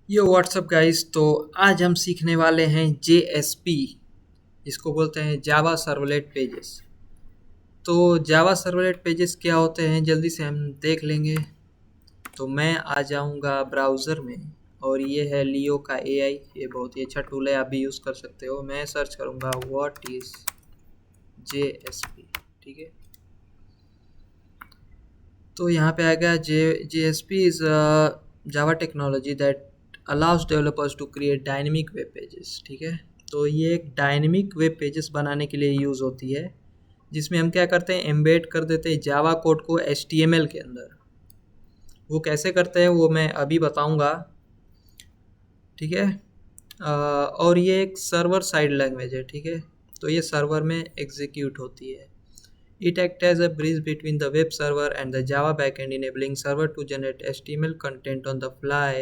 यो WhatsApp guys. तो आज हम सीखने वाले हैं JSP, इसको बोलते हैं जावा सर्वलेट पेजेस। तो जावा सर्वलेट पेजेस क्या होते हैं जल्दी से हम देख लेंगे। तो मैं आ जाऊंगा ब्राउज़र में और ये है लियो का AI। ये बहुत ही अच्छा टूल है, आप भी यूज़ कर सकते हो। मैं सर्च करूंगा व्हाट इज़ JSP। ठीक है, तो यहाँ पे आएगा JSP is Java technology that allows developers to create dynamic web pages. ठीक है, तो ये एक डायनेमिक वेब पेजेस बनाने के लिए यूज़ होती है, जिसमें हम क्या करते हैं, एम्बेड कर देते हैं जावा कोड को HTML के अंदर। वो कैसे करते हैं वो मैं अभी बताऊंगा। ठीक है, और ये एक सर्वर साइड लैंग्वेज है। ठीक है, तो ये सर्वर में एग्जीक्यूट होती है। It acts as a bridge between the web server and the Java backend, enabling server to generate HTML content on the fly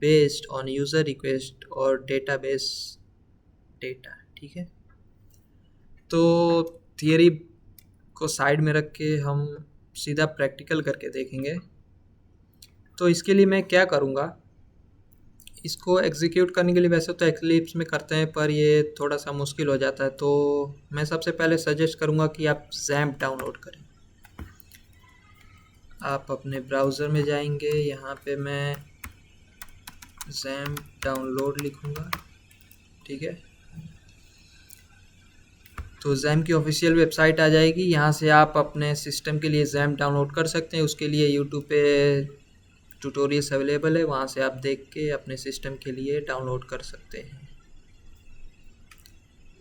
based on user request और database data। ठीक है, तो थियरी को side में रख के हम सीधा प्रैक्टिकल करके देखेंगे। तो इसके लिए मैं क्या करूँगा, इसको एग्जीक्यूट करने के लिए वैसे तो एक्लिप्स में करते हैं, पर ये थोड़ा सा मुश्किल हो जाता है। तो मैं सबसे पहले सजेस्ट करूँगा कि आप XAMPP डाउनलोड करें। आप अपने ब्राउज़र में जाएंगे, यहाँ पे मैं XAMPP डाउनलोड लिखूँगा। ठीक है, तो XAMPP की ऑफिशियल वेबसाइट आ जाएगी। यहाँ से आप अपने सिस्टम के लिए XAMPP डाउनलोड कर सकते हैं। उसके लिए यूट्यूब पे ट्यूटोरियल्स अवेलेबल है, वहाँ से आप देख के अपने सिस्टम के लिए डाउनलोड कर सकते हैं।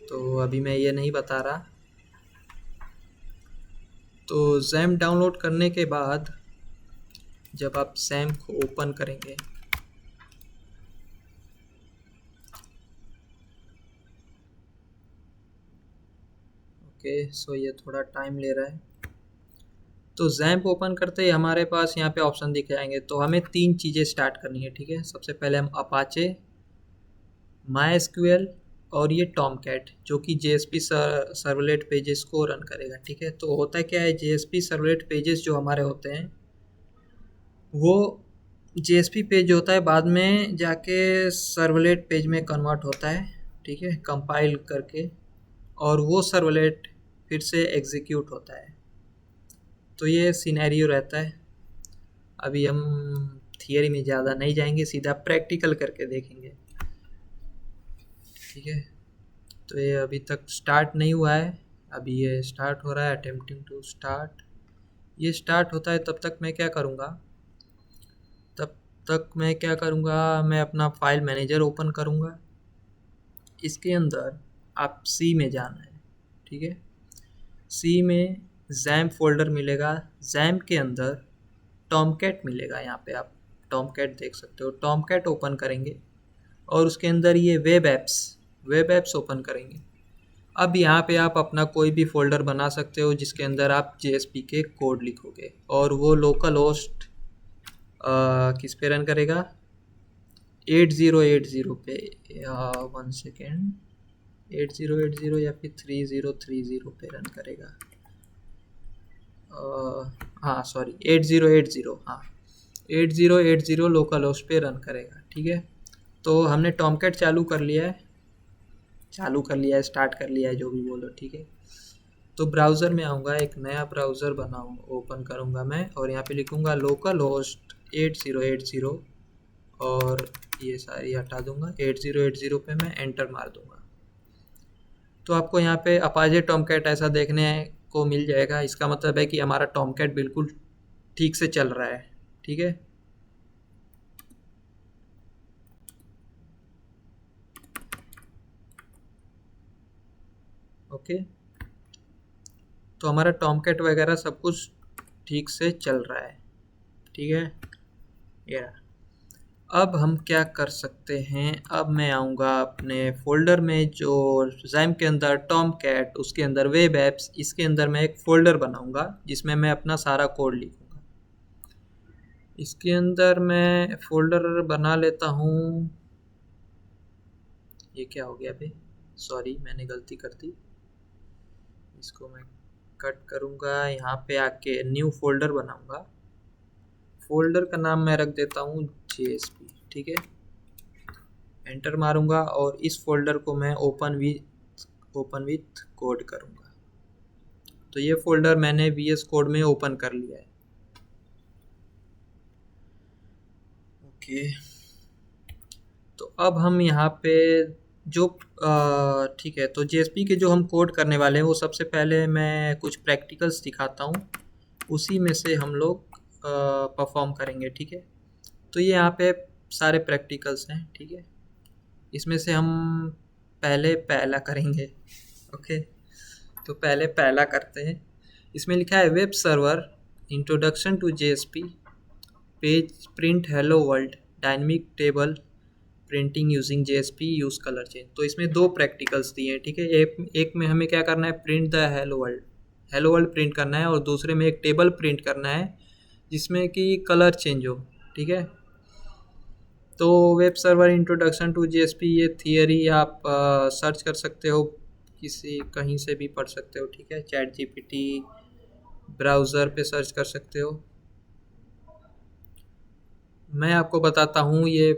तो अभी मैं ये नहीं बता रहा। तो XAMPP डाउनलोड करने के बाद जब आप XAMPP को ओपन करेंगे, ओके सो ये थोड़ा टाइम ले रहा है। तो XAMPP ओपन करते ही हमारे पास यहाँ पे ऑप्शन दिख जाएंगे। तो हमें तीन चीज़ें स्टार्ट करनी है। ठीक है, सबसे पहले हम अपाचे, MySQL और ये टॉमकैट, जो कि JSP सर्वलेट पेजेस को रन करेगा। ठीक है, तो होता क्या है, JSP सर्वलेट पेजेस जो हमारे होते हैं वो JSP पेज होता है, बाद में जाके सर्वलेट पेज में कन्वर्ट होता है। ठीक है, कंपाइल करके, और वो सर्वलेट फिर से एग्जीक्यूट होता है। तो ये सिनेरियो रहता है। अभी हम थियरी में ज़्यादा नहीं जाएंगे, सीधा प्रैक्टिकल करके देखेंगे। ठीक है, तो ये अभी तक स्टार्ट नहीं हुआ है, अभी ये स्टार्ट हो रहा है। अटेम्प्टिंग टू स्टार्ट, ये स्टार्ट होता है तब तक मैं क्या करूँगा, मैं अपना फाइल मैनेजर ओपन करूँगा। इसके अंदर आप सी में जाना है। ठीक है, सी में XAMPP फोल्डर मिलेगा, XAMPP के अंदर टॉमकैट मिलेगा। यहाँ पे आप टॉमकैट देख सकते हो। टॉमकैट ओपन करेंगे और उसके अंदर ये वेब एप्स ओपन करेंगे। अब यहाँ पे आप अपना कोई भी फोल्डर बना सकते हो जिसके अंदर आप JSP के कोड लिखोगे, और वो लोकल होस्ट किस पे रन करेगा, 8080 पे, 1 सेकेंड, 8080 या फिर 3030 पे रन करेगा। हाँ सॉरी, 8080, हाँ 8080 लोकल होस्ट पे रन करेगा। ठीक है, तो हमने टॉमकैट स्टार्ट कर लिया है, जो भी बोलो। ठीक है, तो ब्राउज़र में आऊँगा, एक नया ब्राउज़र बनाऊँ, ओपन करूँगा मैं, और यहाँ पे लिखूँगा लोकल होस्ट 8080, और ये सारी हटा दूँगा। 8080 पे मैं एंटर मार दूँगा। तो आपको यहाँ पे अपाचे टॉमकैट ऐसा देखने को मिल जाएगा। इसका मतलब है कि हमारा टॉमकैट बिल्कुल ठीक से चल रहा है। ठीक है, ओके, तो हमारा टॉमकैट वगैरह सब कुछ ठीक से चल रहा है। ठीक है, या अब हम क्या कर सकते हैं, अब मैं आऊँगा अपने फ़ोल्डर में जो XAMPP के अंदर टॉमकैट, उसके अंदर वेब एप्स, इसके अंदर मैं एक फ़ोल्डर बनाऊँगा जिसमें मैं अपना सारा कोड लिखूँगा। इसके अंदर मैं फ़ोल्डर बना लेता हूँ। ये क्या हो गया बे, सॉरी मैंने गलती कर दी। इसको मैं कट करूँगा, यहाँ पे आके न्यू फ़ोल्डर बनाऊँगा। फ़ोल्डर का नाम मैं रख देता हूँ JSP। ठीक है, एंटर मारूंगा और इस फोल्डर को मैं ओपन विथ कोड करूंगा। तो ये फोल्डर मैंने VS कोड में ओपन कर लिया है। ओके, तो अब हम यहाँ पे जो ठीक है, तो JSP के जो हम कोड करने वाले हैं वो सबसे पहले मैं कुछ प्रैक्टिकल्स दिखाता हूँ, उसी में से हम लोग परफॉर्म करेंगे। ठीक है, तो ये यहाँ पे सारे प्रैक्टिकल्स हैं। ठीक है, इसमें से हम पहले पहला करेंगे। ओके, तो पहले पहला करते हैं। इसमें लिखा है web server introduction to JSP page print hello world dynamic table printing using JSP use colour change. तो इसमें दो प्रैक्टिकल्स दिए हैं। ठीक है, एक में हमें क्या करना है, print the hello world print करना है, और दूसरे में एक टेबल प्रिंट करना है जिसमें कि कलर चेंज हो। ठीक है, तो web server introduction to JSP ये थियरी आप सर्च कर सकते हो, कहीं से भी पढ़ सकते हो। ठीक है, ChatGPT ब्राउज़र पे सर्च कर सकते हो। मैं आपको बताता हूँ ये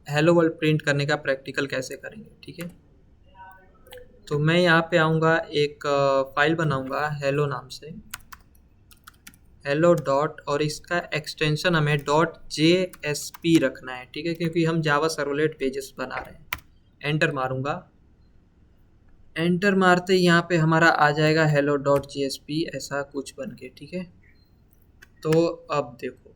हेलो वर्ल्ड प्रिंट करने का प्रैक्टिकल कैसे करेंगे। ठीक है, तो मैं यहाँ पे आऊँगा, एक फाइल बनाऊँगा हेलो नाम से, हेलो डॉट, और इसका एक्सटेंशन हमें .JSP रखना है। ठीक है, क्योंकि हम जावा सर्वलेट पेजेस बना रहे हैं। एंटर मारूँगा, एंटर मारते ही यहाँ पे हमारा आ जाएगा hello.jsp ऐसा कुछ बन के। ठीक है, तो अब देखो,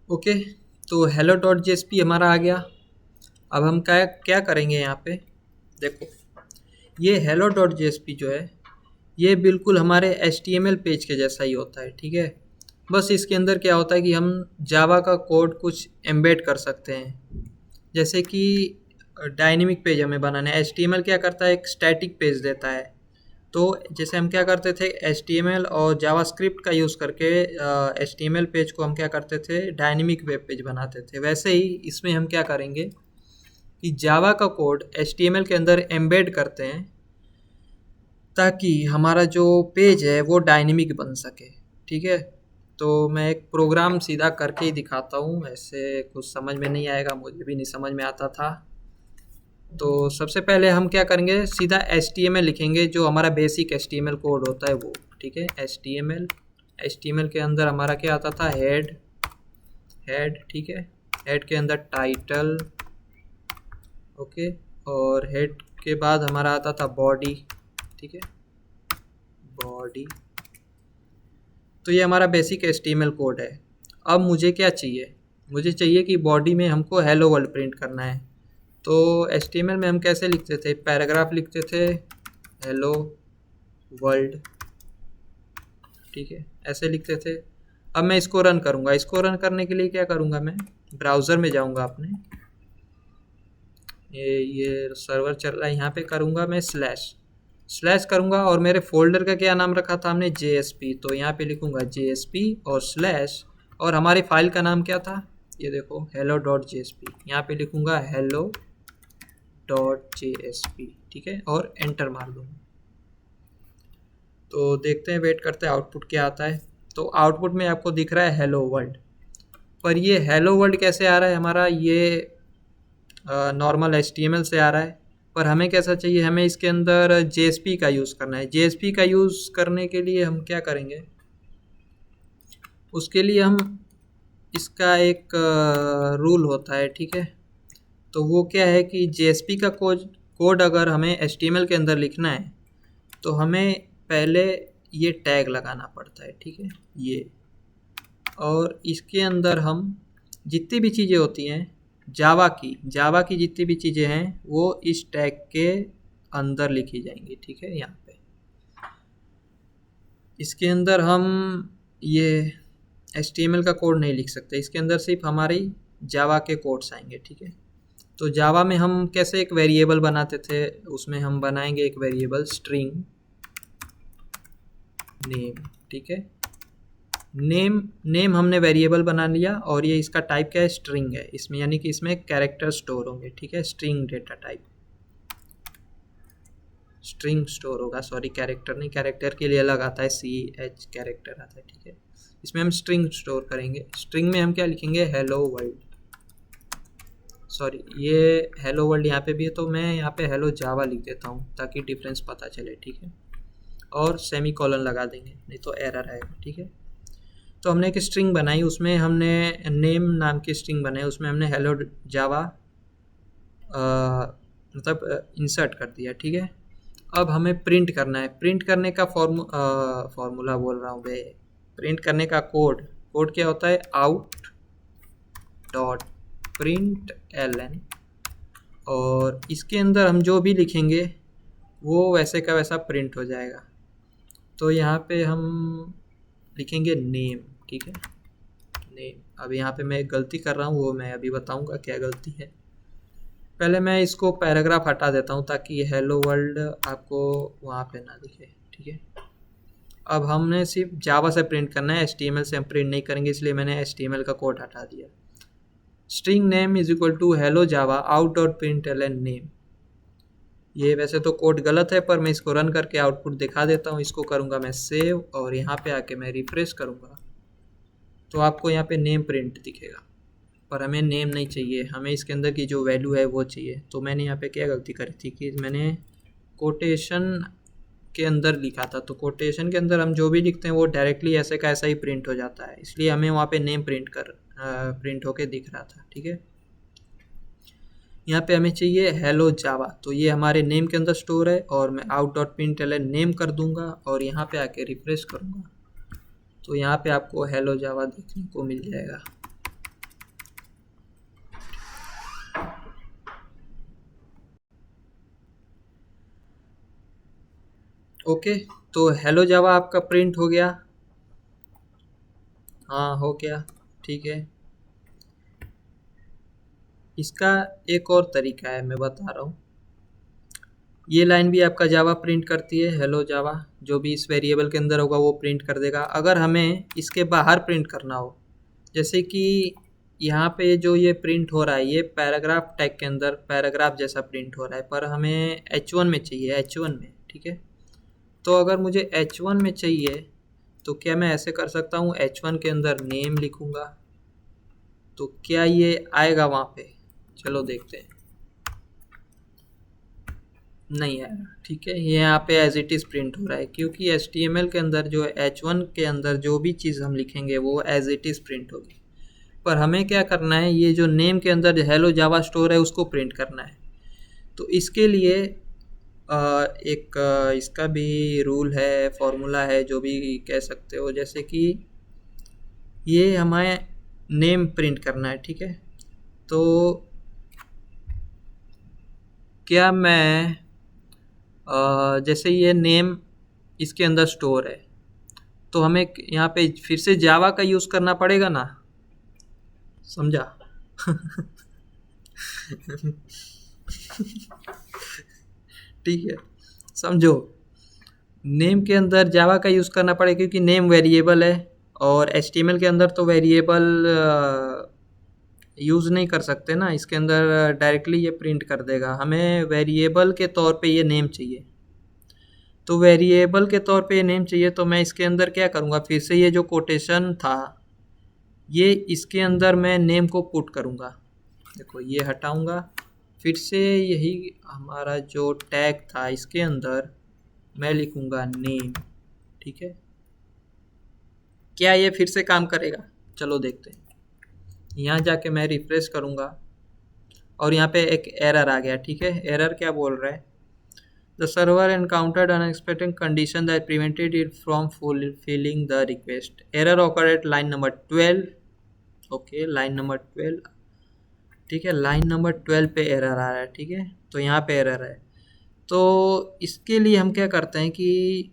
ओके, तो hello.jsp हमारा आ गया। अब हम क्या क्या करेंगे यहाँ पे, देखो ये hello.jsp जो है ये बिल्कुल हमारे HTML पेज के जैसा ही होता है। ठीक है, बस इसके अंदर क्या होता है कि हम जावा का कोड कुछ एम्बेड कर सकते हैं। जैसे कि डायनेमिक पेज हमें बनाना है, HTML क्या करता है, एक स्टैटिक पेज देता है। तो जैसे हम क्या करते थे, HTML और जावास्क्रिप्ट का यूज़ करके HTML पेज को हम क्या करते थे, डायनेमिक वेब पेज बनाते थे। वैसे ही इसमें हम क्या करेंगे कि जावा का कोड HTML के अंदर एम्बेड करते हैं ताकि हमारा जो पेज है वो डायनेमिक बन सके। ठीक है, तो मैं एक प्रोग्राम सीधा करके ही दिखाता हूँ, ऐसे कुछ समझ में नहीं आएगा, मुझे भी नहीं समझ में आता था। तो सबसे पहले हम क्या करेंगे, सीधा HTML लिखेंगे, जो हमारा बेसिक HTML कोड होता है वो। ठीक है, HTML के अंदर हमारा क्या आता था, हेड। ठीक है, हेड के अंदर टाइटल, ओके, और हेड के बाद हमारा आता था बॉडी। ठीक है, बॉडी, तो ये हमारा बेसिक HTML कोड है। अब मुझे क्या चाहिए, मुझे चाहिए कि बॉडी में हमको हेलो वर्ल्ड प्रिंट करना है। तो HTML में हम कैसे लिखते थे, पैराग्राफ लिखते थे हेलो वर्ल्ड। ठीक है, ऐसे लिखते थे। अब मैं इसको रन करूँगा, इसको रन करने के लिए क्या करूँगा, मैं ब्राउज़र में जाऊँगा अपने, ये सर्वर चल रहा है, यहाँ पे करूँगा मैं स्लैश करूँगा, और मेरे फोल्डर का क्या नाम रखा था हमने, JSP। तो यहाँ पे लिखूँगा JSP और स्लैश, और हमारी फाइल का नाम क्या था, ये देखो hello.jsp। यहाँ पे लिखूँगा hello.jsp। ठीक है, और एंटर मार दूँगा। तो देखते हैं, वेट करते हैं आउटपुट क्या आता है। तो आउटपुट में आपको दिख रहा है हेलो वर्ल्ड, पर ये हेलो वर्ल्ड कैसे आ रहा है हमारा, ये नॉर्मल HTML से आ रहा है। पर हमें कैसा चाहिए, हमें इसके अंदर JSP का यूज़ करना है। JSP का यूज़ करने के लिए हम क्या करेंगे, उसके लिए हम इसका एक रूल होता है। ठीक है, तो वो क्या है कि JSP का कोड अगर हमें HTML के अंदर लिखना है तो हमें पहले ये टैग लगाना पड़ता है। ठीक है, ये, और इसके अंदर हम जितनी भी चीज़ें होती हैं जावा की जितनी भी चीज़ें हैं वो इस टैग के अंदर लिखी जाएंगी। ठीक है, यहाँ पे इसके अंदर हम ये HTML का कोड नहीं लिख सकते, इसके अंदर सिर्फ हमारी जावा के कोड्स आएंगे। ठीक है, तो जावा में हम कैसे एक वेरिएबल बनाते थे, उसमें हम बनाएंगे एक वेरिएबल स्ट्रिंग नेम। ठीक है, नेम हमने वेरिएबल बना लिया, और ये इसका टाइप क्या है, स्ट्रिंग है इसमें, यानी कि इसमें कैरेक्टर स्टोर होंगे। ठीक है, string data type string store होगा, सॉरी कैरेक्टर नहीं, कैरेक्टर के लिए अलग आता है, सी एच कैरेक्टर आता है, ठीक है। इसमें हम स्ट्रिंग स्टोर करेंगे। स्ट्रिंग में हम क्या लिखेंगे, हेलो वर्ल्ड, सॉरी ये हेलो वर्ल्ड यहाँ पे भी है तो मैं यहाँ पे हेलो जावा लिख देता हूँ ताकि डिफरेंस पता चले, ठीक है। और सेमी कॉलन लगा देंगे, नहीं तो एरर आएगा, ठीक है। तो हमने एक स्ट्रिंग बनाई, उसमें हमने नेम नाम की स्ट्रिंग बनाई, उसमें हमने हेलो जावा मतलब इंसर्ट कर दिया, ठीक है। अब हमें प्रिंट करना है। प्रिंट करने का फॉर्मूला बोल रहा हूँ भाई, प्रिंट करने का कोड क्या होता है, out dot print L N, और इसके अंदर हम जो भी लिखेंगे वो वैसे का वैसा प्रिंट हो जाएगा। तो यहाँ पे हम लिखेंगे नेम, ठीक है, नेम। अब यहाँ पे मैं एक गलती कर रहा हूँ, वो मैं अभी बताऊँगा क्या गलती है। पहले मैं इसको पैराग्राफ हटा देता हूँ ताकि हेलो वर्ल्ड आपको वहाँ पे ना दिखे, ठीक है। अब हमने सिर्फ जावा से प्रिंट करना है, HTML से हम प्रिंट नहीं करेंगे, इसलिए मैंने HTML का कोड हटा दिया। String name is equal to hello Java out dot print L N name. ये वैसे तो कोड गलत है पर मैं इसको रन करके आउटपुट दिखा देता हूँ। इसको करूँगा मैं सेव, और यहाँ पे आके मैं रिफ्रेश करूँगा तो आपको यहाँ पे नेम प्रिंट दिखेगा, पर हमें नेम नहीं चाहिए, हमें इसके अंदर की जो वैल्यू है वो चाहिए। तो मैंने यहाँ पे क्या गलती करी थी कि मैंने कोटेशन के अंदर लिखा था, तो कोटेशन के अंदर हम जो भी लिखते हैं वो डायरेक्टली ऐसे का ऐसा ही प्रिंट हो जाता है, इसलिए हमें वहाँ पे नेम प्रिंट होके दिख रहा था, ठीक है। यहाँ पे हमें चाहिए हेलो जावा, तो ये हमारे नेम के अंदर स्टोर है, और मैं out dot print L N name कर दूंगा और यहाँ पे आके रिफ्रेश करूँगा तो यहाँ पे आपको हेलो जावा देखने को मिल जाएगा। ओके, तो हेलो जावा आपका प्रिंट हो गया, हाँ हो गया, ठीक है। इसका एक और तरीका है, मैं बता रहा हूँ। ये लाइन भी आपका जावा प्रिंट करती है, हेलो जावा, जो भी इस वेरिएबल के अंदर होगा वो प्रिंट कर देगा। अगर हमें इसके बाहर प्रिंट करना हो, जैसे कि यहाँ पे जो ये प्रिंट हो रहा है ये पैराग्राफ टैग के अंदर पैराग्राफ जैसा प्रिंट हो रहा है, पर हमें H1 में चाहिए, H1 में, ठीक है। तो अगर मुझे H1 में चाहिए तो क्या मैं ऐसे कर सकता हूँ, H1 के अंदर नेम लिखूँगा, तो क्या ये आएगा वहाँ पे, चलो देखते हैं। नहीं आएगा, ठीक है। ये यहाँ पे एज इट इज़ प्रिंट हो रहा है क्योंकि HTML के अंदर जो H1 के अंदर जो भी चीज़ हम लिखेंगे वो एज इट इज़ प्रिंट होगी। पर हमें क्या करना है, ये जो नेम के अंदर हेलो जावा स्टोर है उसको प्रिंट करना है। तो इसके लिए एक इसका भी रूल है, फॉर्मूला है, जो भी कह सकते हो, जैसे कि ये हमें नेम प्रिंट करना है, ठीक है। तो क्या मैं जैसे ये नेम इसके अंदर स्टोर है तो हमें यहाँ पे फिर से जावा का यूज़ करना पड़ेगा ना, समझा? ठीक है, समझो, नेम के अंदर जावा का यूज़ करना पड़ेगा क्योंकि नेम वेरिएबल है, और HTML के अंदर तो वेरिएबल यूज़ नहीं कर सकते ना, इसके अंदर डायरेक्टली ये प्रिंट कर देगा। हमें वेरिएबल के तौर पे ये नेम चाहिए, तो वेरिएबल के तौर पे ये नेम चाहिए, तो मैं इसके अंदर क्या करूँगा, फिर से ये जो कोटेशन था ये इसके अंदर मैं नेम को पुट करूँगा। देखो ये हटाऊँगा, फिर से यही हमारा जो टैग था इसके अंदर मैं लिखूँगा नेम, ठीक है। क्या ये फिर से काम करेगा, चलो देखते हैं। यहाँ जाके मैं रिफ्रेश करूँगा और यहाँ पे एक एरर आ गया, ठीक है। एरर क्या बोल रहा है, the server encountered unexpected condition that prevented it from fulfilling the request. Error occur eight line number 12, okay, line number 12, ठीक है। लाइन नंबर 12 पे एरर आ रहा है, ठीक है, तो यहाँ पे एरर है। तो इसके लिए हम क्या करते हैं कि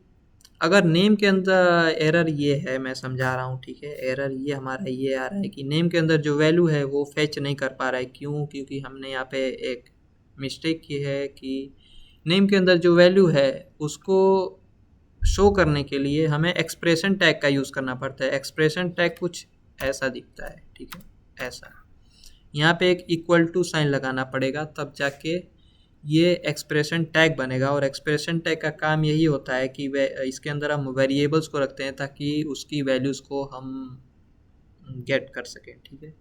अगर नेम के अंदर एरर ये है, मैं समझा रहा हूँ, ठीक है। एरर ये हमारा ये आ रहा है कि नेम के अंदर जो वैल्यू है वो फेच नहीं कर पा रहा है, क्यों, क्योंकि हमने यहाँ पे एक मिस्टेक की है कि नेम के अंदर जो वैल्यू है उसको शो करने के लिए हमें एक्सप्रेशन टैग का यूज़ करना पड़ता है। एक्सप्रेशन टैग कुछ ऐसा दिखता है, ठीक है, ऐसा। यहाँ पे एक इक्वल टू साइन लगाना पड़ेगा, तब जाके ये एक्सप्रेशन टैग बनेगा, और एक्सप्रेशन टैग का काम यही होता है कि वे इसके अंदर हम वेरिएबल्स को रखते हैं ताकि उसकी वैल्यूज़ को हम गेट कर सकें, ठीक है।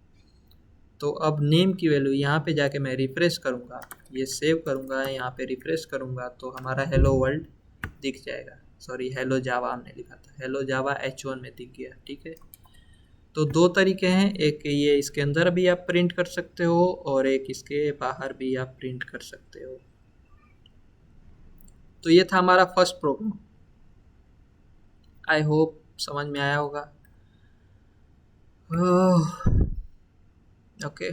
तो अब नेम की वैल्यू यहाँ पे जाके मैं रिफ्रेश करूँगा, ये सेव करूँगा, यहाँ पे रिफ्रेश करूँगा तो हमारा हेलो वर्ल्ड दिख जाएगा। सॉरी, हेलो जावा हमने लिखा था, हेलो जावा H1 में दिख गया, ठीक है। तो दो तरीके हैं, एक ये इसके अंदर भी आप प्रिंट कर सकते हो और एक इसके बाहर भी आप प्रिंट कर सकते हो। तो ये था हमारा फर्स्ट प्रोग्राम। आई होप समझ में आया होगा। ओके।